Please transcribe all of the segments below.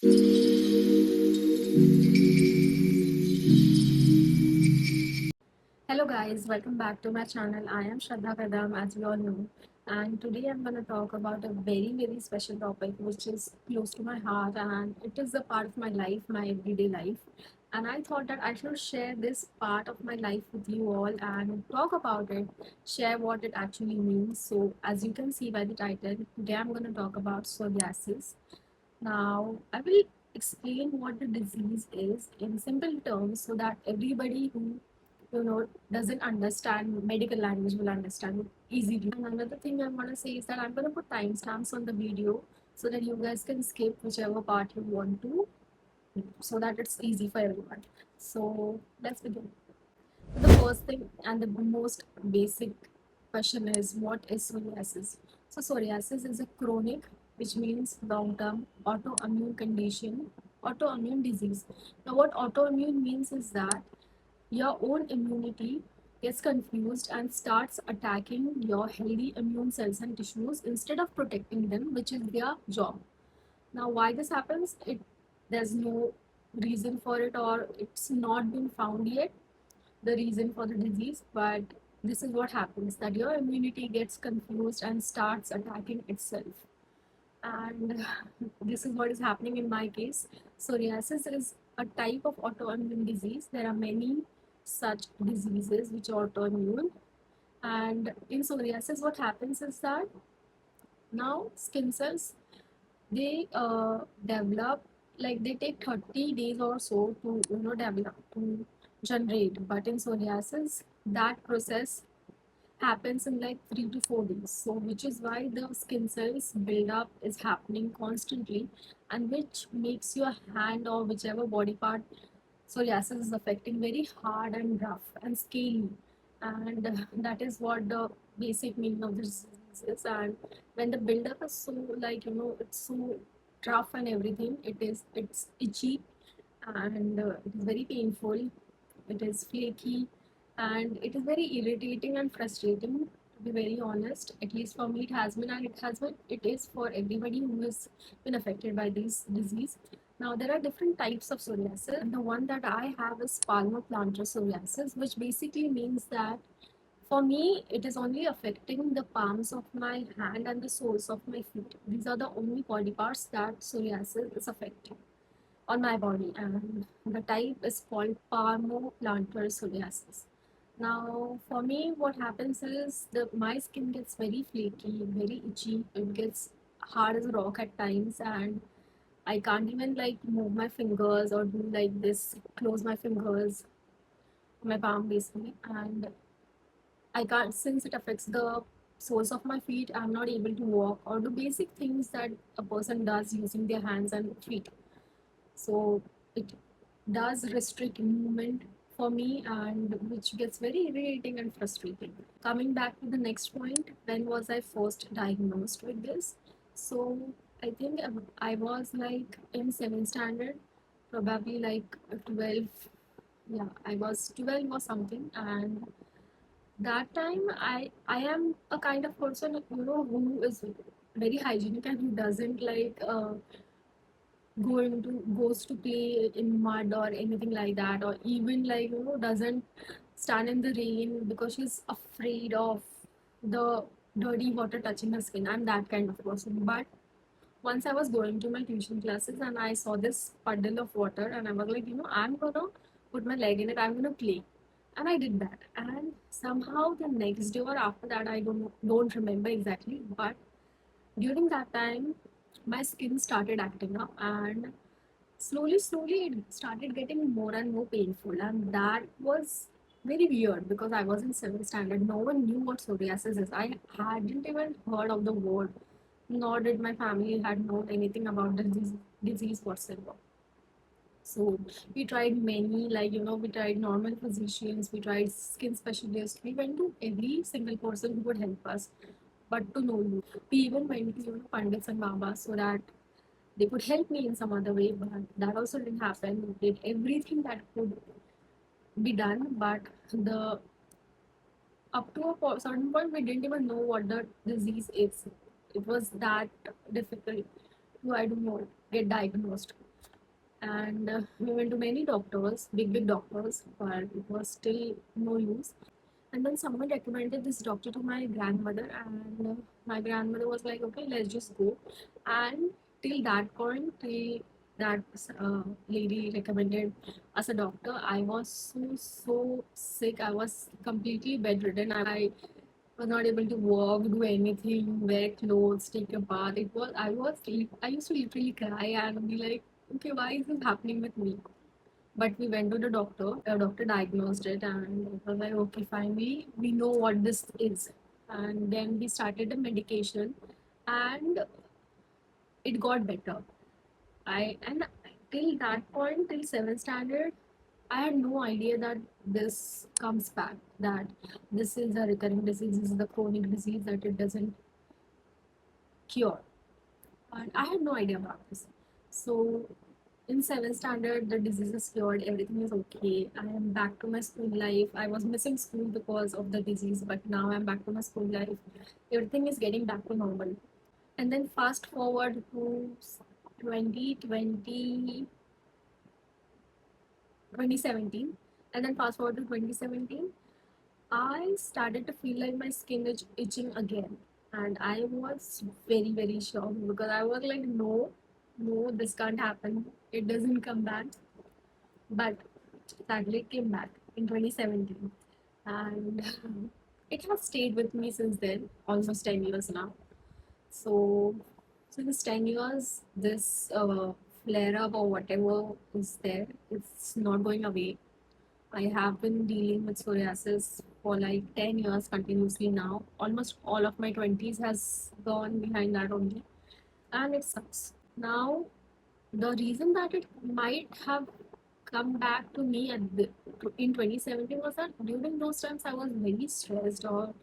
Hello guys, welcome back to my channel. I am Shraddha Kadam, as you all know, and today I'm going to talk about a very special topic which is close to my heart, and it is a part of my life, my everyday life. And I thought that I should share this part of my life with you all and talk about it, share what it actually means. So as you can see by the title, today I'm going to talk about psoriasis. Now I will explain what the disease is in simple terms so that everybody who doesn't understand medical language will understand it easily. And another thing I want to say is that I'm going to put timestamps on the video so that you guys can skip whichever part you want to, so that it's easy for everyone. So let's begin. The first thing and the most basic question is, what is psoriasis? So psoriasis is a chronic, which means long-term autoimmune condition, autoimmune disease. Now what autoimmune means is that your own immunity gets confused and starts attacking your healthy immune cells and tissues instead of protecting them, which is their job. Now, why this happens? There's no reason for it, or it's not been found yet, the reason for the disease, but this is what happens, that your immunity gets confused and starts attacking itself. And this is what is happening in my case. Psoriasis is a type of autoimmune disease. There are many such diseases which are autoimmune. And in psoriasis, what happens is that now skin cells, they develop, like they take 30 days or so to develop, to generate. But in psoriasis, that process happens in like 3 to 4 days. So, which is why the skin cells buildup is happening constantly, and which makes your hand or whichever body part psoriasis is affecting very hard and rough and scaly. And that is what the basic meaning of this disease is. And when the buildup is so, like, it's so rough and everything, it's itchy, and it is very painful, it is flaky, and it is very irritating and frustrating, to be very honest. At least for me it has been, and it is for everybody who has been affected by this disease. Now there are different types of psoriasis, and the one that I have is palmoplantar psoriasis, which basically means that for me it is only affecting the palms of my hand and the soles of my feet. These are the only body parts that psoriasis is affecting on my body, and the type is called palmoplantar psoriasis. Now, for me, what happens is my skin gets very flaky, very itchy. It gets hard as a rock at times, and I can't even like move my fingers or do like this, close my fingers, my palm basically, and I can't, since it affects the soles of my feet. I'm not able to walk or do basic things that a person does using their hands and feet. So it does restrict movement for me, and which gets very irritating and frustrating. Coming back to the next point, when was I first diagnosed with this? So I think I was like in 7th standard, probably like 12. Yeah, I was 12 or something. And that time I am a kind of person, who is very hygienic and who doesn't like goes to play in mud or anything like that, or even like doesn't stand in the rain because she's afraid of the dirty water touching her skin. I'm that kind of person. But once I was going to my tuition classes and I saw this puddle of water, and I was like, I'm gonna put my leg in it, I'm gonna play. And I did that, and somehow the next day or after that, I don't remember exactly, but during that time my skin started acting up, and slowly it started getting more and more painful. And that was very weird because I was in 7th standard. No one knew what psoriasis is. I hadn't even heard of the word, nor did my family had known anything about the disease whatsoever. So we tried many, like, we tried normal physicians, we tried skin specialists, we went to every single person who would help us. But to no use. We even went to, Pandits and Babas so that they could help me in some other way, but that also didn't happen. We did everything that could be done, but the up to a certain point, we didn't even know what the disease is. It was that difficult to, I don't know, get diagnosed. and we went to many doctors, big doctors, but it was still no use. And then someone recommended this doctor to my grandmother, and my grandmother was like, okay, let's just go. And till that point, till that lady recommended as a doctor, I was so sick. I was completely bedridden. I was not able to walk, do anything, wear clothes, take a bath. I used to literally cry and be like, okay, why is this happening with me? But we went to the doctor. The doctor diagnosed it, and it was like, okay, finally, we know what this is. And then we started the medication, and it got better. I and till that point, till seventh standard, I had no idea that this comes back. That this is a recurring disease, this is the chronic disease that it doesn't cure. And I had no idea about this. So in seventh standard, the disease is cured, everything is okay. I am back to my school life. I was missing school because of the disease, but now I'm back to my school life. Everything is getting back to normal. And then fast forward to 2020, 2017, and then fast forward to 2017, I started to feel like my skin is itching again. And I was very shocked because I was like, no, this can't happen. It doesn't come back. But sadly, it came back in 2017. And it has stayed with me since then, almost 10 years now. So, since 10 years, this flare up or whatever is there, it's not going away. I have been dealing with psoriasis for like 10 years continuously now. Almost all of my 20s has gone behind that only. And it sucks. Now, the reason that it might have come back to me in 2017 was that during those times I was very stressed or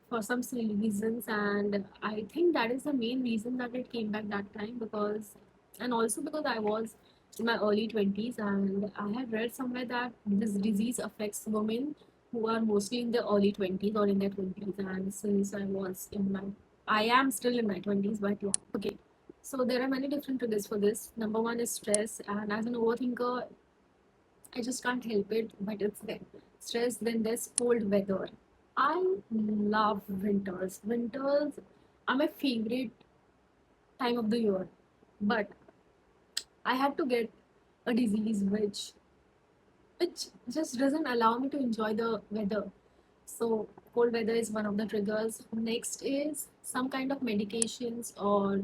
for some silly reasons, and I think that is the main reason that it came back that time. Because and also because I was in my early 20s, and I had read somewhere that this disease affects women who are mostly in their early 20s or in their 20s. And since I am still in my 20s, but yeah, okay. So there are many different triggers for this. Number one is stress, and as an overthinker, I just can't help it, but it's there. Stress, then there's cold weather. I love winters. Winters are my favorite time of the year. But I had to get a disease which just doesn't allow me to enjoy the weather. So cold weather is one of the triggers. Next is some kind of medications or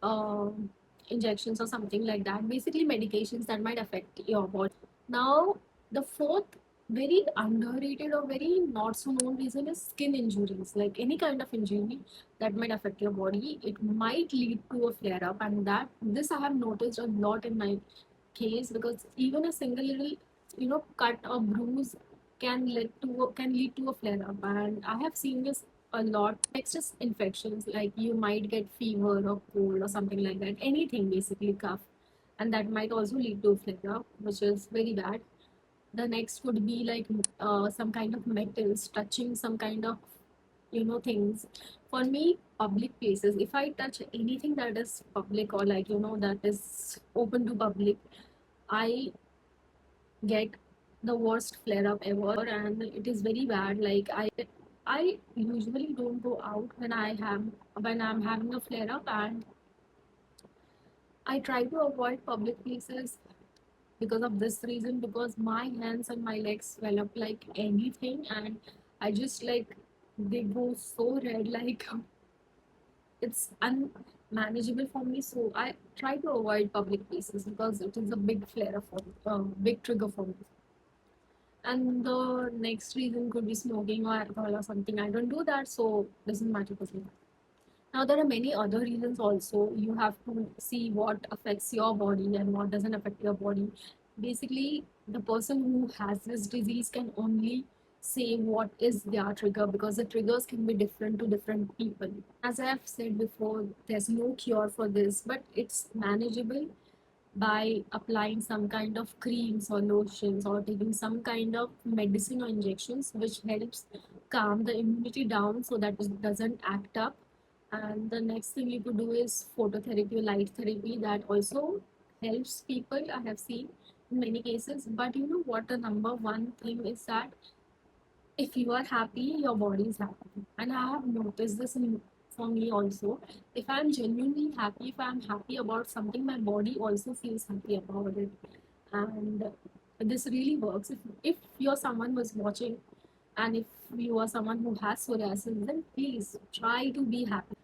um, injections or something like that. Basically, medications that might affect your body. Now, the fourth very underrated or very not so known reason is skin injuries. Like any kind of injury that might affect your body, it might lead to a flare up, and that this I have noticed a lot in my case, because even a single little cut or bruise can lead to a flare up, and I have seen this a lot. Next is infections, like you might get fever or cold or something like that, anything basically cough, and that might also lead to a flare up, which is very bad. The next would be like some kind of metals touching some kind of things. For me, public places, if I touch anything that is public or like that is open to public, I get the worst flare up ever, and it is very bad. Like I usually don't go out when I'm having a flare up, and I try to avoid public places because of this reason, because my hands and my legs swell up like anything, and I just like they go so red, like it's unmanageable for me. So I try to avoid public places because it is a big flare for big trigger for me. And the next reason could be smoking or alcohol or something. I don't do that, so doesn't matter for me. Now there are many other reasons also. You have to see what affects your body and what doesn't affect your body. Basically, the person who has this disease can only say what is their trigger, because the triggers can be different to different people. As I have said before, there's no cure for this, but it's manageable by applying some kind of creams or lotions or taking some kind of medicine or injections, which helps calm the immunity down so that it doesn't act up. And the next thing you could do is phototherapy or light therapy, that also helps people, I have seen in many cases. But you know what, the number one thing is that if you are happy, your body is happy. And I have noticed this for me also. If I'm genuinely happy, if I'm happy about something, my body also feels happy about it. And this really works. If you're someone who's watching, and if you are someone who has psoriasis, then please try to be happy.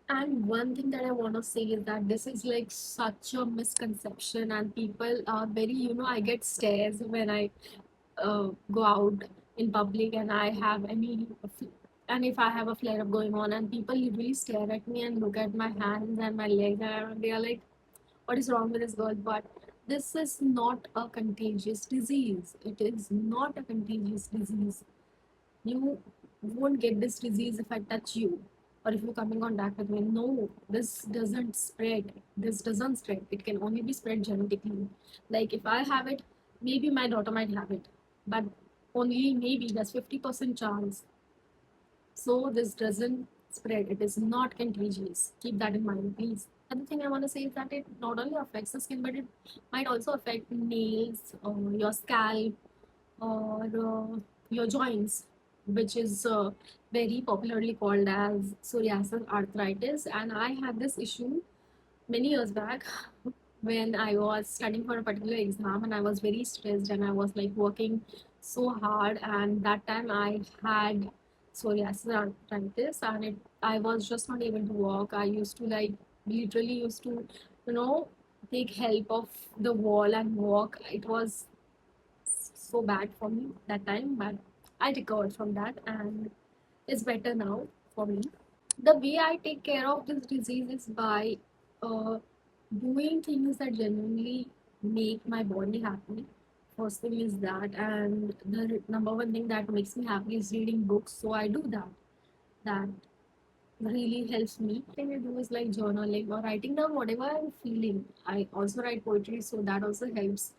And one thing that I want to say is that this is like such a misconception, and people are very, I get stares when I go out in public and I have and if I have a flare up going on, and people literally stare at me and look at my hands and my legs, and they are like, what is wrong with this girl? But this is not a contagious disease. It is not a contagious disease. You won't get this disease if I touch you or if you come in contact with me. No, this doesn't spread. This doesn't spread. It can only be spread genetically. Like if I have it, maybe my daughter might have it, but only maybe there's 50% chance. So this doesn't spread. It is not contagious. Keep that in mind, please. Other thing I want to say is that it not only affects the skin, but it might also affect nails, your scalp, or your joints, which is very popularly called as psoriasis arthritis. And I had this issue many years back when I was studying for a particular exam, and I was very stressed and I was like working so hard. And that time I had psoriasis arthritis, and I was just not able to walk. I used to like literally used to, you know, take help of the wall and walk. It was so bad for me that time, but I recovered from that and it's better now for me. The way I take care of this disease is by uh, doing things that genuinely make my body happy. First thing is that, and the number one thing that makes me happy is reading books. So I do that. That really helps me. Thing I do is like journaling or writing down whatever I'm feeling. I also write poetry, so that also helps,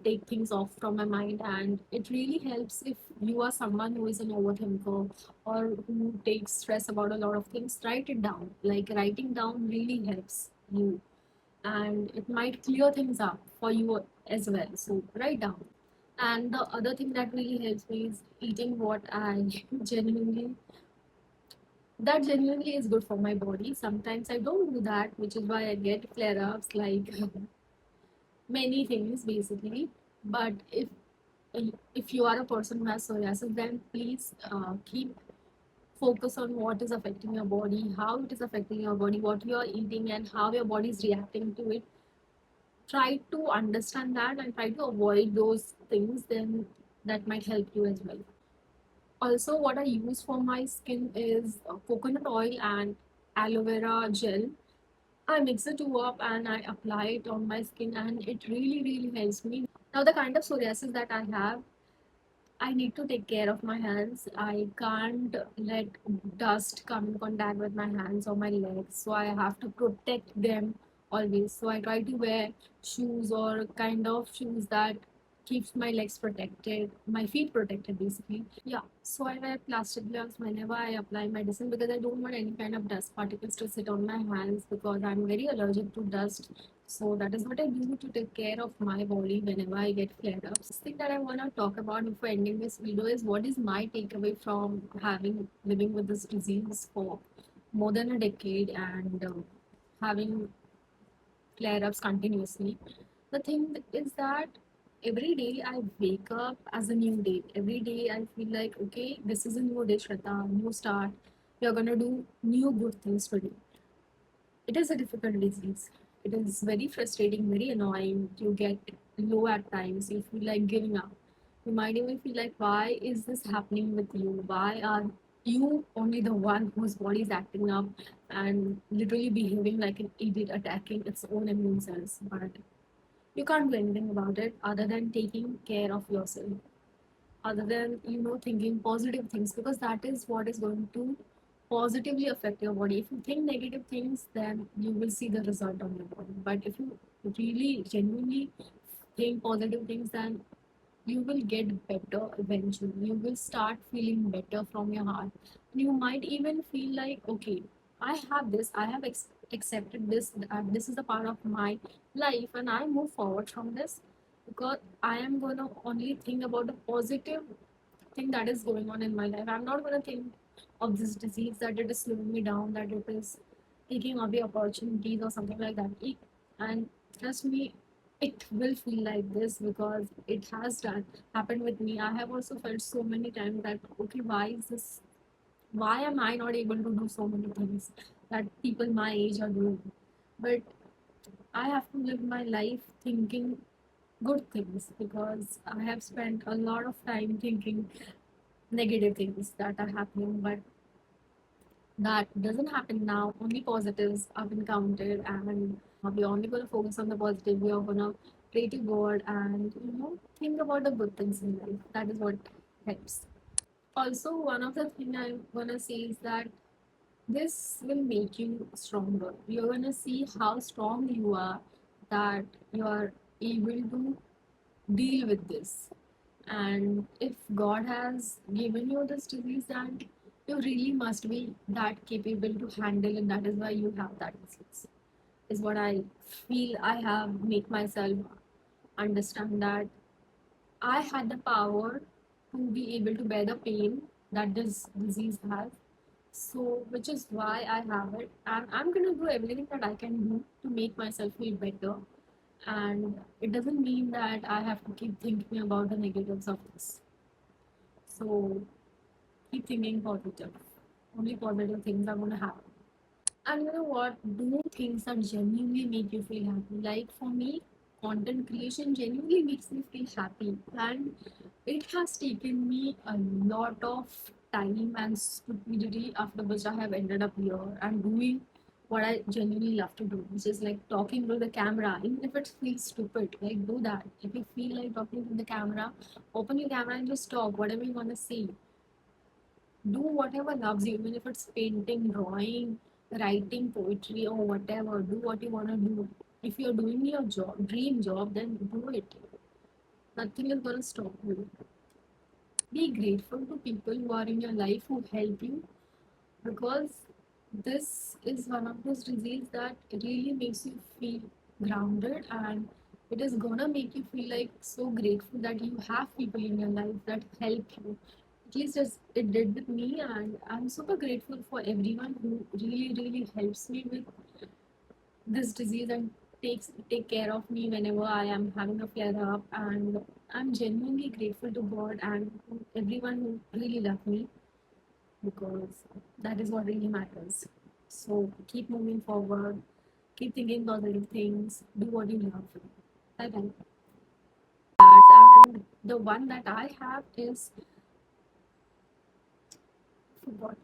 take things off from my mind. And it really helps if you are someone who is an overthinker or who takes stress about a lot of things. Write it down. Like writing down really helps you, and it might clear things up for you as well. So write down. And the other thing that really helps me is eating what I genuinely that genuinely is good for my body. Sometimes I don't do that, which is why I get flare ups, like many things basically. But if you are a person who has psoriasis, then please keep focus on what is affecting your body, how it is affecting your body, what you are eating, and how your body is reacting to it. Try to understand that and try to avoid those things. Then that might help you as well. Also, what I use for my skin is coconut oil and aloe vera gel. I mix the two up and I apply it on my skin, and it really, really helps me. Now, the kind of psoriasis that I have, I need to take care of my hands. I can't let dust come in contact with my hands or my legs, so I have to protect them always. So I try to wear shoes or kind of shoes that keeps my legs protected, my feet protected basically. Yeah, so I wear plastic gloves whenever I apply medicine because I don't want any kind of dust particles to sit on my hands because I'm very allergic to dust. So that is what I do to take care of my body whenever I get flared ups. Thing that I want to talk about before ending this video is what is my takeaway from having living with this disease for more than a decade and having flare ups continuously. The thing is that every day I wake up as a new day. Every day I feel like, okay, this is a new day, Shraddha, new start. We are gonna do new good things today. It is a difficult disease. It is very frustrating, very annoying. You get low at times. You feel like giving up. You might even feel like, why is this happening with you? Why are you only the one whose body is acting up and literally behaving like an idiot, attacking its own immune cells? But you can't do anything about it other than taking care of yourself, other than thinking positive things, because that is what is going to positively affect your body. If you think negative things, then you will see the result on your body. But if you really genuinely think positive things, then you will get better eventually. You will start feeling better from your heart. You might even feel like, okay, I have this, I have accepted this, that this is a part of my life, and I move forward from this, because I am gonna only think about the positive thing that is going on in my life. I'm not gonna think of this disease, that it is slowing me down, that it is taking away opportunities or something like that. And trust me, it will feel like this because it has done happened with me. I have also felt so many times that, okay, why is this, why am I not able to do so many things that people my age are doing? But I have to live my life thinking good things, because I have spent a lot of time thinking negative things that are happening, but that doesn't happen now. Only positives I've encountered, and we're only gonna focus on the positive. We are gonna pray to God and think about the good things in life. That is what helps. Also, one of the thing I wanna say is that this will make you stronger. You're gonna see how strong you are, that you are able to deal with this. And if God has given you this disease, then you really must be that capable to handle, and that is why you have that disease. Is what I feel. I have make myself understand that I had the power to be able to bear the pain that this disease has. So, which is why I have it, and I'm gonna do everything that I can do to make myself feel better. And it doesn't mean that I have to keep thinking about the negatives of this. So, keep thinking positive. Only positive things are gonna happen. And you know what? Do things that genuinely make you feel happy. Like for me, content creation genuinely makes me feel happy. And it has taken me a lot of time and stupidity, after which I have ended up here and doing what I genuinely love to do, which is like talking to the camera, even if it feels stupid, like do that. If you feel like talking to the camera, open your camera and just talk whatever you want to say. Do whatever loves you, even if it's painting, drawing, writing poetry, or whatever. Do what you want to do. If you're doing your job, dream job, then do it. Nothing is going to stop you. Be grateful to people who are in your life who help you, because this is one of those diseases that really makes you feel grounded, and it is gonna make you feel like so grateful that you have people in your life that help you. At least as it did with me, and I'm super grateful for everyone who really helps me with this disease and take care of me whenever I am having a flare up. And I'm genuinely grateful to God and everyone who really love me, because that is what really matters. So keep moving forward, keep thinking positive things, do what you love. Bye bye. And the one that I have is forgot.